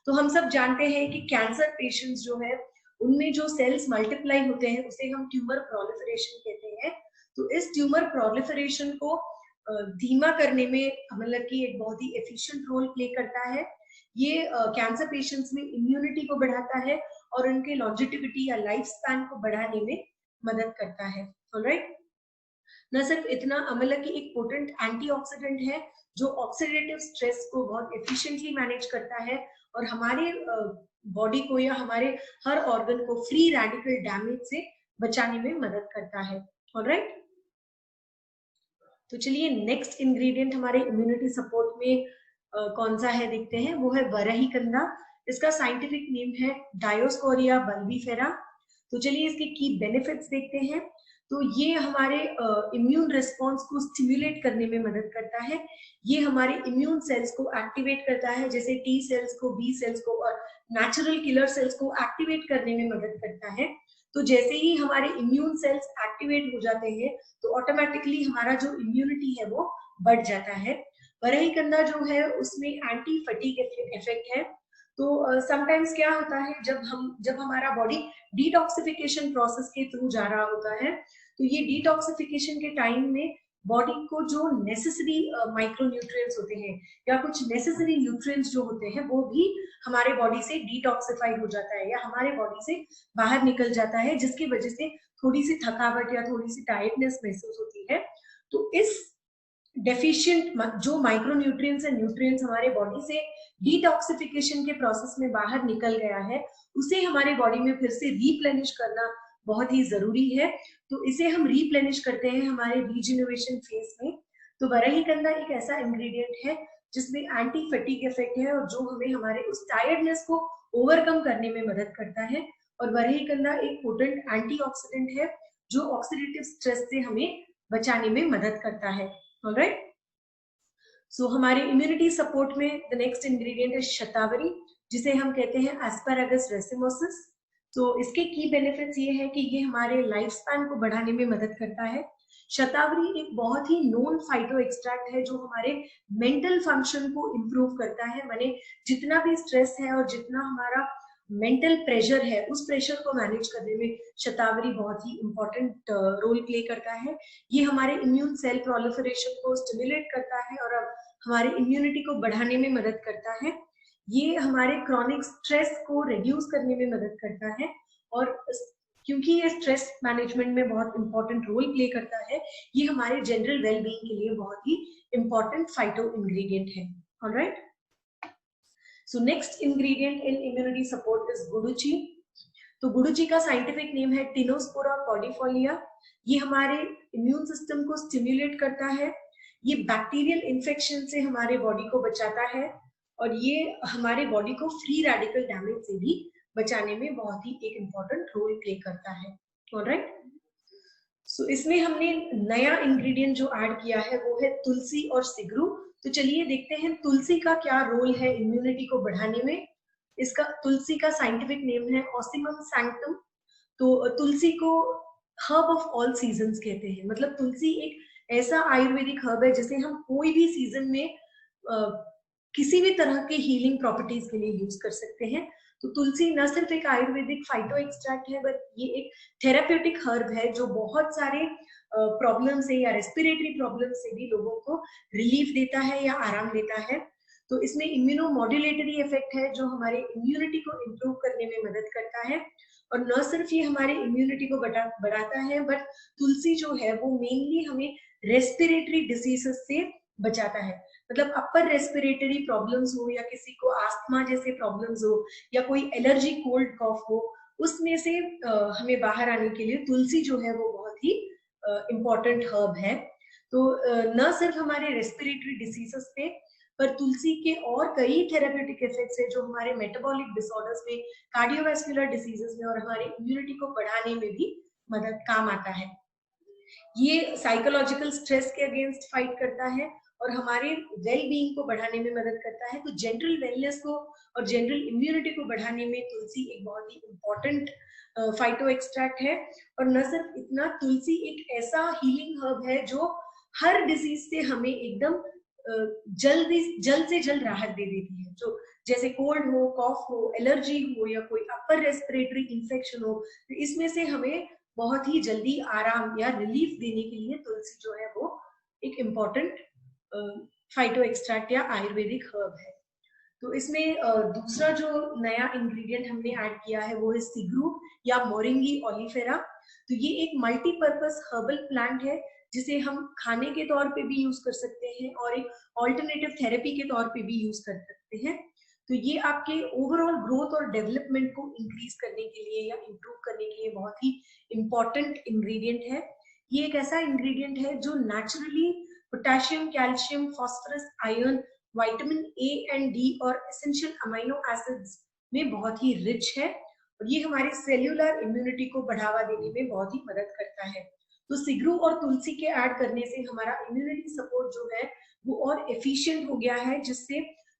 तो हम सब जानते हैं कि कैंसर पेशेंट्स जो है उनमें जो सेल्स मल्टीप्लाई होते हैं उसे हम ट्यूमर प्रोलिफरेशन कहते हैं। तो इस ट्यूमर प्रोलिफरेशन को धीमा करने में अमलकी एक बहुत ही एफिशिएंट रोल प्ले करता है। ये कैंसर पेशेंट्स में इम्यूनिटी को बढ़ाता है और उनके लॉन्जेटिविटी या लाइफ स्पैन को बढ़ाने में मदद करता है। ऑलराइट, न सिर्फ इतना, अमलकी एक पोटेंट एंटीऑक्सीडेंट है जो ऑक्सीडेटिव स्ट्रेस को बहुत एफिशिएंटली मैनेज करता है और हमारे बॉडी को या हमारे हर ऑर्गन को फ्री रेडिकल डैमेज से बचाने में मदद करता है। ऑलराइट, तो चलिए नेक्स्ट इंग्रेडिएंट हमारे इम्यूनिटी सपोर्ट में कौन सा है देखते हैं। वो है बरही कंदा। इसका साइंटिफिक नेम है डायोस्कोरिया बल्बीफेरा। तो चलिए इसके की बेनिफिट्स देखते हैं। तो ये हमारे इम्यून रिस्पॉन्स को स्टिमुलेट करने में मदद करता है। ये हमारे इम्यून सेल्स को एक्टिवेट करता है, जैसे टी सेल्स को, बी सेल्स को और नेचुरल किलर सेल्स को एक्टिवेट करने में मदद करता है। तो जैसे ही हमारे इम्यून सेल्स एक्टिवेट हो जाते हैं तो ऑटोमेटिकली हमारा जो इम्यूनिटी है वो बढ़ जाता है। बरही कंदा जो है उसमें एंटी फटीग इफेक्ट है। तो समटाइम्स क्या होता है जब हमारा बॉडी डिटॉक्सिफिकेशन प्रोसेस के थ्रू जा रहा होता है तो ये डिटॉक्सिफिकेशन के टाइम में बॉडी को जो नेसेसरी माइक्रोन्यूट्रिएंट्स होते हैं या कुछ नेसेसरी न्यूट्रिएंट्स जो होते हैं वो भी हमारे बॉडी से डिटॉक्सिफाइड हो जाता है या हमारे बॉडी से बाहर निकल जाता है, जिसकी वजह से थोड़ी सी थकावट या थोड़ी सी टायर्डनेस महसूस होती है। तो इस डेफिशिएंट जो माइक्रोन्यूट्रिएंट्स एंड न्यूट्रिएंट्स हमारे बॉडी से डिटॉक्सिफिकेशन के प्रोसेस में बाहर निकल गया है उसे हमारे बॉडी में फिर से रीप्लेनिश करना बहुत ही जरूरी है। तो इसे हम रीप्लेनिश करते हैं हमारे रीजनरेशन फेज में। तो बरही कंदा एक ऐसा इंग्रेडिएंट है जिसमें एंटी फटीग इफेक्ट है और जो हमें हमारे उस टायर्डनेस को ओवरकम करने में मदद करता है। और बरही कंदा एक पोटेंट एंटीऑक्सीडेंट है जो ऑक्सीडेटिव स्ट्रेस से हमें बचाने में मदद करता है। ऑलराइट, सो हमारे इम्यूनिटी सपोर्ट में द नेक्स्ट इंग्रेडिएंट है शतावरी, जिसे हम कहते हैं एस्पैरागस रेसिमोसिस। तो इसके की बेनिफिट्स ये है कि ये हमारे लाइफ स्पैन को बढ़ाने में मदद करता है। शतावरी एक बहुत ही नोन फाइटो एक्सट्रैक्ट है जो हमारे मेंटल फंक्शन को इम्प्रूव करता है। माने जितना भी स्ट्रेस है और जितना हमारा मेंटल प्रेशर है उस प्रेशर को मैनेज करने में शतावरी बहुत ही इंपॉर्टेंट रोल प्ले करता है। ये हमारे इम्यून सेल प्रोलिफरेशन को स्टिमुलेट करता है और अब हमारे इम्यूनिटी को बढ़ाने में मदद करता है। ये हमारे क्रॉनिक स्ट्रेस को रिड्यूस करने में मदद करता है और क्योंकि ये स्ट्रेस मैनेजमेंट में बहुत इंपॉर्टेंट रोल प्ले करता है, ये हमारे जनरल वेलबींग के लिए बहुत ही इंपॉर्टेंट फाइटो इंग्रेडिएंट है। Alright, so next ingredient in immunity support is Guduchi. तो गुडुची का साइंटिफिक नेम है टिनोस्पोरा कॉर्डिफोलिया। ये हमारे इम्यून सिस्टम को स्टिमुलेट करता है, ये बैक्टीरियल इन्फेक्शन से हमारे बॉडी को बचाता है और ये हमारे बॉडी को फ्री रेडिकल डैमेज से भी बचाने में बहुत ही एक इम्पोर्टेंट रोल प्ले करता है। ऑलराइट, इसमें हमने नया इंग्रेडिएंट जो ऐड किया है वो है तुलसी और सिगरू। तो चलिए देखते हैं तुलसी का क्या रोल है इम्यूनिटी को बढ़ाने में। इसका तुलसी का साइंटिफिक नेम है ऑसिमम सैंक्टम। तो तुलसी को हर्ब ऑफ ऑल सीजन्स कहते हैं, मतलब तुलसी एक ऐसा आयुर्वेदिक हर्ब है जिसे हम कोई भी सीजन में किसी भी तरह के हीलिंग प्रॉपर्टीज के लिए यूज कर सकते हैं। तो तुलसी न सिर्फ एक आयुर्वेदिक फाइटो एक्सट्रैक्ट है, बट ये एक थेराप्यूटिक हर्ब है जो बहुत सारे प्रॉब्लम से या रेस्पिरेटरी प्रॉब्लम से भी लोगों को रिलीफ देता है या आराम देता है। तो इसमें इम्यूनो मॉड्यूलेटरी इफेक्ट है जो हमारे इम्यूनिटी को इम्प्रूव करने में मदद करता है। और न सिर्फ ये हमारे इम्यूनिटी को बढ़ाता है, बट तुलसी जो है वो मेनली हमें रेस्पिरेटरी डिसीजेस से बचाता है। मतलब अपर रेस्पिरेटरी प्रॉब्लम्स हो या किसी को आस्थमा जैसे प्रॉब्लम्स हो या कोई एलर्जी कोल्ड कॉफ हो, उसमें से हमें बाहर आने के लिए तुलसी जो है वो बहुत ही इम्पोर्टेंट हर्ब है। तो न सिर्फ हमारे रेस्पिरेटरी डिसीजेस पे, पर तुलसी के और कई थेराप्यूटिक इफेक्ट्स है जो हमारे मेटाबॉलिक डिसऑर्डर्स में, कार्डियोवैस्कुलर डिसीजेस में और हमारी इम्यूनिटी को बढ़ाने में भी मदद काम आता है। ये साइकोलॉजिकल स्ट्रेस के अगेंस्ट फाइट करता है और हमारे वेल बीइंग को बढ़ाने में मदद करता है। तो जनरल वेलनेस को और जनरल इम्यूनिटी को बढ़ाने में तुलसी एक बहुत ही इम्पोर्टेंट फाइटो एक्सट्रैक्ट है। और न सिर्फ इतना, तुलसी एक ऐसा हीलिंग हर्ब है जो हर डिजीज से हमें एकदम जल्द से जल्द राहत दे देती है। जो जैसे कोल्ड हो, कॉफ हो, एलर्जी हो या कोई अपर रेस्पिरेटरी इंफेक्शन हो, तो इसमें से हमें बहुत ही जल्दी आराम या रिलीफ देने के लिए तुलसी जो है वो एक इम्पोर्टेंट फाइटो एक्सट्रैक्ट या आयुर्वेदिक हर्ब है। तो इसमें दूसरा जो नया इंग्रेडिएंट हमने ऐड किया है वो है सिगरू या मोरिंगी ओलिफेरा। तो ये एक मल्टीपर्पज हर्बल प्लांट है जिसे हम खाने के तौर पे भी यूज कर सकते हैं और एक ऑल्टरनेटिव थेरेपी के तौर पे भी यूज कर सकते हैं। तो ये आपके ओवरऑल ग्रोथ और डेवलपमेंट को इंक्रीज करने के लिए या इम्प्रूव करने के लिए बहुत ही इम्पोर्टेंट इंग्रेडिएंट है। ये एक ऐसा इंग्रेडिएंट है जो naturally potassium, calcium, phosphorus, iron, vitamin A and D और एसेंशियल अमीनो एसिड्स में बहुत ही रिच है और ये हमारे सेल्यूलर इम्यूनिटी को बढ़ावा देने में बहुत ही मदद करता है। तो सिगरू और तुलसी के ऐड करने से हमारा इम्यूनिटी सपोर्ट जो है वो और एफिशिएंट हो गया है, जिससे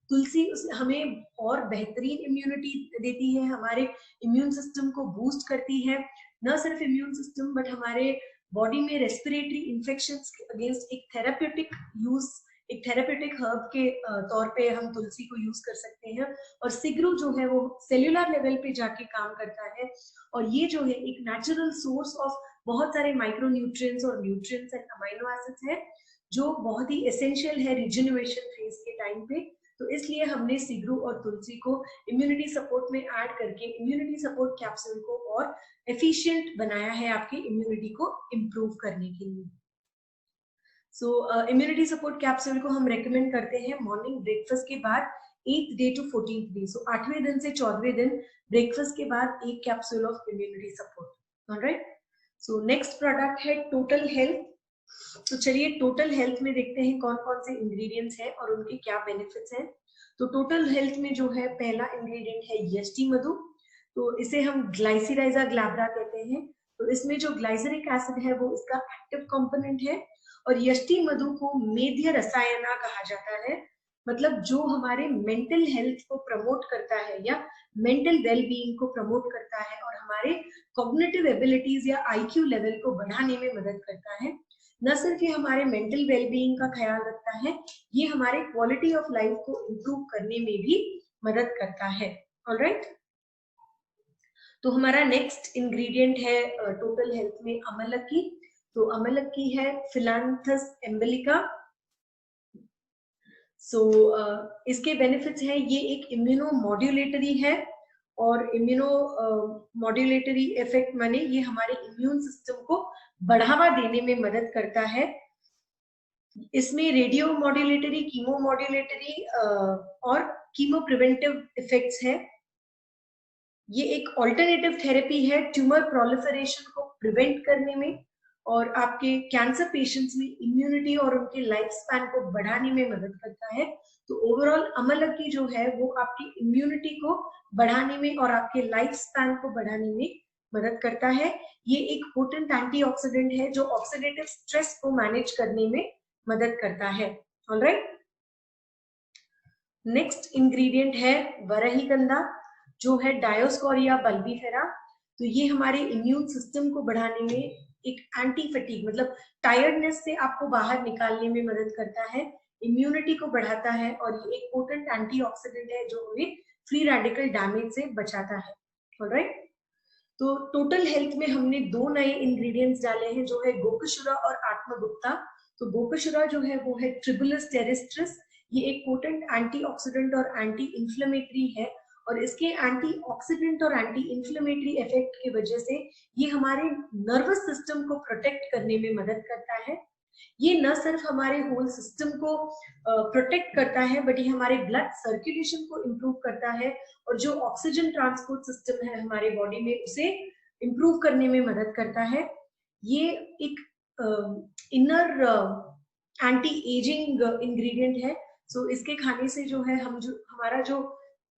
तुलसी हमें और बेहतरीन इम्यूनिटी देती है, हमारे इम्यून सिस्टम को बूस्ट करती है। न सिर्फ इम्यून सिस्टम बट हमारे बॉडी में रेस्पिरेटरी इन्फेक्शंस के अगेंस्ट एक थेराप्यूटिक हर्ब के तौर पे हम तुलसी को यूज कर सकते हैं। और सिगरू जो है वो सेल्यूलर लेवल पे जाके काम करता है और ये जो है एक नेचुरल सोर्स ऑफ बहुत सारे माइक्रो न्यूट्रिएंट्स और न्यूट्रिएंट्स एंड अमीनो एसिड्स है जो बहुत ही एसेंशियल है रिजेन्युएशन फेज के टाइम पे। तो इसलिए हमने सिगरू और तुलसी को इम्यूनिटी सपोर्ट में ऐड करके इम्यूनिटी सपोर्ट कैप्सूल को और एफिशिएंट बनाया है आपकी इम्यूनिटी को इम्प्रूव करने के लिए। सो इम्यूनिटी सपोर्ट कैप्सूल को हम रेकमेंड करते हैं मॉर्निंग ब्रेकफास्ट के बाद 8th day to 14th day. So 8वें दिन से 14वें दिन ब्रेकफास्ट के बाद एक capsule of immunity support. Alright, so next product है टोटल हेल्थ। तो चलिए टोटल हेल्थ में देखते हैं कौन कौन से इंग्रेडिएंट्स हैं और उनके क्या बेनिफिट्स हैं। तो टोटल हेल्थ में जो है पहला इंग्रेडिएंट है यष्टि मधु। तो इसे हम ग्लाइसिराइजा ग्लैब्रा कहते हैं। तो इसमें जो ग्लाइसरिक एसिड है वो इसका एक्टिव कंपोनेंट है और यष्टि मधु को मेध्य रसायना कहा जाता है, मतलब जो हमारे मेंटल हेल्थ को प्रमोट करता है या मेंटल वेल बीइंग को प्रमोट करता है और हमारे कॉग्निटिव एबिलिटीज या आईक्यू लेवल को बढ़ाने में मदद करता है। न सिर्फ ये हमारे मेंटल वेलबीइंग का ख्याल रखता है, ये हमारे क्वालिटी ऑफ लाइफ को इम्प्रूव करने में भी मदद करता है। ऑलराइट, तो हमारा नेक्स्ट इंग्रेडिएंट है टोटल हेल्थ में अमलकी। तो अमलकी है फिलांथस एम्बेलिका। सो इसके बेनिफिट्स हैं, ये एक इम्यूनो मॉड्यूलेटरी है और इम्यूनो मॉड्यूलेटरी इफेक्ट माने ये हमारे इम्यून सिस्टम को बढ़ावा देने में मदद करता है। इसमें रेडियो मॉड्यूलेटरी, कीमो मॉड्यूलेटरी और कीमो प्रिवेंटिव इफेक्ट्स है। ये एक ऑल्टरनेटिव थेरेपी है ट्यूमर प्रोलिफरेशन को प्रिवेंट करने में और आपके कैंसर पेशेंट्स में इम्यूनिटी और उनके लाइफ स्पैन को बढ़ाने में मदद करता है। तो ओवरऑल अमलकी जो है वो आपकी इम्यूनिटी को बढ़ाने में और आपके लाइफ स्पैन को बढ़ाने में मदद करता है। ये एक पोटेंट एंटीऑक्सीडेंट है जो ऑक्सीडेटिव स्ट्रेस को मैनेज करने में मदद करता है। ऑलराइट, नेक्स्ट इंग्रेडिएंट है बरहीगंधा, जो है डायोस्कोरिया बल्बीफेरा। तो ये हमारे इम्यून सिस्टम को बढ़ाने में, एक एंटी फटीग मतलब टायर्डनेस से आपको बाहर निकालने में मदद करता है, इम्यूनिटी को बढ़ाता है, और ये एक पोटेंट एंटीऑक्सीडेंट है जो हमें फ्री रेडिकल डैमेज से बचाता है। ऑलराइट, तो टोटल हेल्थ में हमने 2 नए इंग्रेडिएंट्स डाले हैं, जो है गोकशुरा और आत्मगुप्ता। तो गोकशुरा जो है वो है ट्रिबुलस टेरेस्ट्रिस, ये एक पोटेंट एंटीऑक्सीडेंट और एंटी इंफ्लेमेटरी है, और इसके एंटीऑक्सीडेंट और एंटी इंफ्लेमेटरी इफेक्ट की वजह से ये हमारे नर्वस सिस्टम को प्रोटेक्ट करने में मदद करता है। ये न सिर्फ हमारे होल सिस्टम को प्रोटेक्ट करता है, बट ये हमारे ब्लड सर्कुलेशन को इम्प्रूव करता है, और जो ऑक्सीजन ट्रांसपोर्ट सिस्टम है हमारे बॉडी में उसे इम्प्रूव करने में मदद करता है। ये एक इनर एंटी एजिंग इंग्रेडिएंट है। सो इसके खाने से जो है हम जो हमारा जो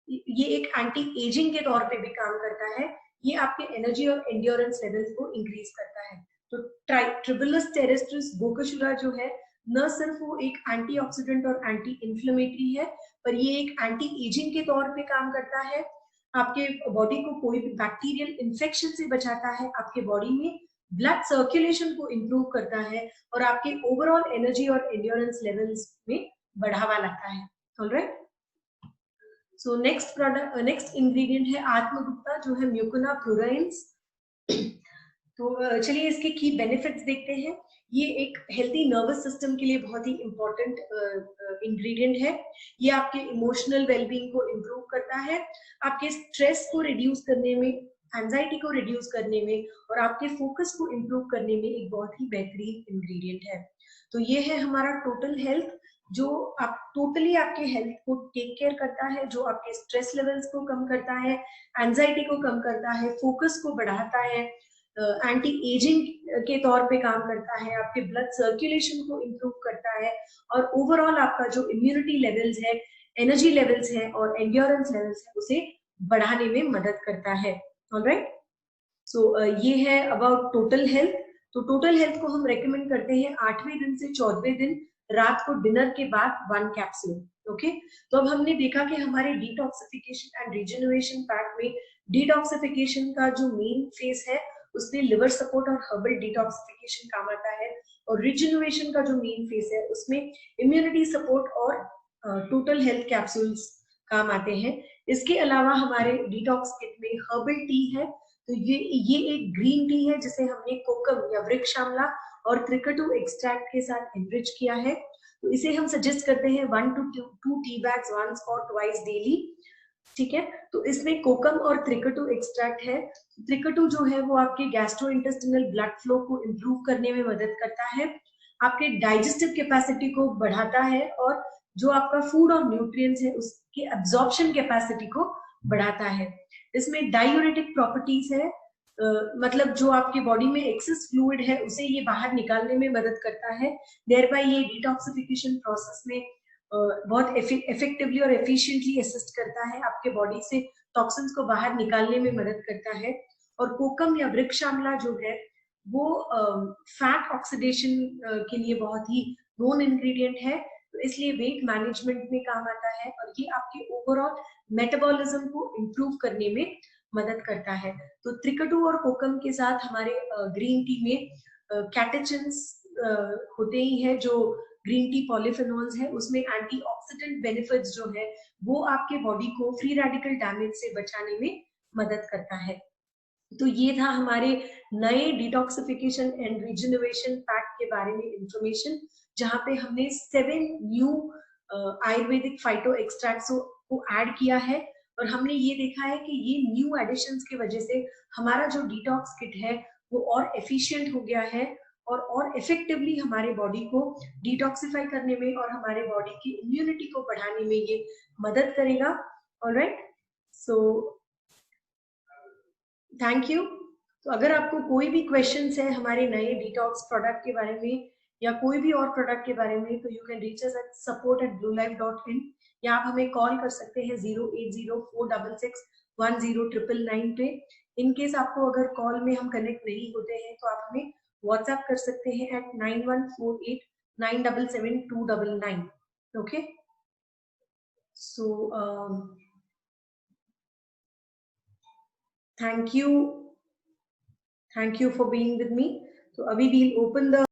ये एक एंटी एजिंग के तौर पे भी काम करता है। ये आपके एनर्जी और एंड्योरेंस लेवल्स को इंक्रीज करता है। तो ट्रिबुलस टेरेस्ट्रिस गोकशुरा जो है न सिर्फ वो एक एंटीऑक्सीडेंट और एंटी इंफ्लेमेटरी है, पर ये एक एंटी एजिंग के तौर पे काम करता है, आपके बॉडी को कोई भी बैक्टीरियल इन्फेक्शन से बचाता है, आपके बॉडी में ब्लड सर्कुलेशन को इम्प्रूव करता है, और आपके ओवरऑल एनर्जी और एंड्योरेंस लेवल्स में बढ़ावा लाता है। Alright, so next product, next ingredient है आत्मगुप्ता, जो है म्यूकोना प्लुरेंस। तो चलिए इसके की बेनिफिट्स देखते हैं। ये एक हेल्थी नर्वस सिस्टम के लिए बहुत ही इंपॉर्टेंट इंग्रेडिएंट है। ये आपके इमोशनल वेलबींग को इम्प्रूव करता है, आपके स्ट्रेस को रिड्यूस करने में, एंजाइटी को रिड्यूस करने में, और आपके फोकस को इम्प्रूव करने में एक बहुत ही बेहतरीन इंग्रेडिएंट है। तो ये है हमारा टोटल हेल्थ, जो आप टोटली आपके हेल्थ को टेक केयर करता है, जो आपके स्ट्रेस लेवल्स को कम करता है, एंजाइटी को कम करता है, फोकस को बढ़ाता है, एंटी एजिंग के तौर पे काम करता है, आपके ब्लड सर्कुलेशन को इम्प्रूव करता है, और ओवरऑल आपका जो इम्यूनिटी लेवल्स है, एनर्जी लेवल्स है और एंड्योरेंस लेवल्स है उसे बढ़ाने में मदद करता है। ऑलराइट, सो ये है अबाउट टोटल हेल्थ। तो टोटल हेल्थ को हम रेकमेंड करते हैं 8वें दिन से 14वें दिन रात को डिनर के बाद 1 कैप्सूल। ओके, तो अब हमने देखा कि हमारे डिटॉक्सिफिकेशन एंड रिजेनरेशन पैक में डिटॉक्सिफिकेशन का जो मेन फेस है उसमें लिवर सपोर्ट और हर्बल डिटॉक्सिफिकेशन काम आता है, और रिजेनरेशन का जो मेन फेस है उसमें इम्यूनिटी सपोर्ट और टोटल हेल्थ कैप्सूल्स काम आते हैं। इसके अलावा हमारे डिटॉक्स किट में हर्बल टी है। तो ये एक ग्रीन टी है जिसे हमने कोकम या वृक्ष आंवला और त्रिकटू एक्सट्रैक्ट के साथ एनरिच किया है। तो इसे हम सजेस्ट करते हैं 1 to 2 टी बैग्स वंस और ट्वाइस डेली। ठीक है, तो इसमें कोकम और त्रिकटू एक्सट्रैक्ट है। त्रिकटू जो है वो आपके गैस्ट्रोइंटेस्टिनल ब्लड फ्लो को इम्प्रूव करने में मदद करता है, आपके डाइजेस्टिव कैपेसिटी को बढ़ाता है, और जो आपका फूड और न्यूट्रिएंट्स है उसके एब्जॉर्प्शन कैपेसिटी को बढ़ाता है। इसमें डायूरेटिक प्रॉपर्टीज है, मतलब जो आपके बॉडी में एक्सेस फ्लूइड है उसे ये बाहर निकालने में मदद करता है। देयर बाय ये डिटॉक्सिफिकेशन प्रोसेस में बहुत इफेक्टिवली और एफिशिएंटली असिस्ट करता है, आपके बॉडी से टॉक्सिन्स को बाहर निकालने में मदद करता है। और कोकम या वृक्ष आंवला जो है वो फैट ऑक्सीडेशन के लिए बहुत ही नोन इंग्रेडिएंट है, तो इसलिए वेट मैनेजमेंट में काम आता है, और ये आपके ओवरऑल मेटाबॉलिज्म को इम्प्रूव करने में मदद करता है। तो त्रिकटू और कोकम के साथ हमारे ग्रीन टी में कैटेचिन्स होते ही है, जो ग्रीन टी पॉलीफेनॉल्स है उसमें एंटीऑक्सीडेंट बेनिफिट्स जो है वो आपके बॉडी को फ्री रेडिकल डैमेज से बचाने में मदद करता है। तो ये था हमारे नए डिटॉक्सिफिकेशन एंड रिजेनरेशन पैक के बारे में इंफॉर्मेशन, जहां पे हमने 7 न्यू आयुर्वेदिक फाइटो एक्सट्रैक्ट्स को ऐड किया है, और हमने ये देखा है कि ये न्यू एडिशंस की वजह से हमारा जो डिटॉक्स किट है वो और एफिशिएंट हो गया है, और इफेक्टिवली हमारे बॉडी को डिटॉक्सिफाई करने में और हमारे बॉडी की इम्यूनिटी को बढ़ाने में ये मदद करेगा। Alright, so thank you. तो अगर आपको कोई भी क्वेश्चंस है हमारे नए डिटॉक्स प्रोडक्ट के बारे में या कोई भी और प्रोडक्ट के बारे में, तो you can reach us at support@bluelife.in, या आप हमें कॉल कर सकते हैं 08046610999 पे, इन केस आपको अगर कॉल में हम कनेक्ट नहीं होते हैं तो आप हमें व्हाट्सएप कर सकते हैं at 9148977299. Okay, so thank you for being with me. So अभी we'll open the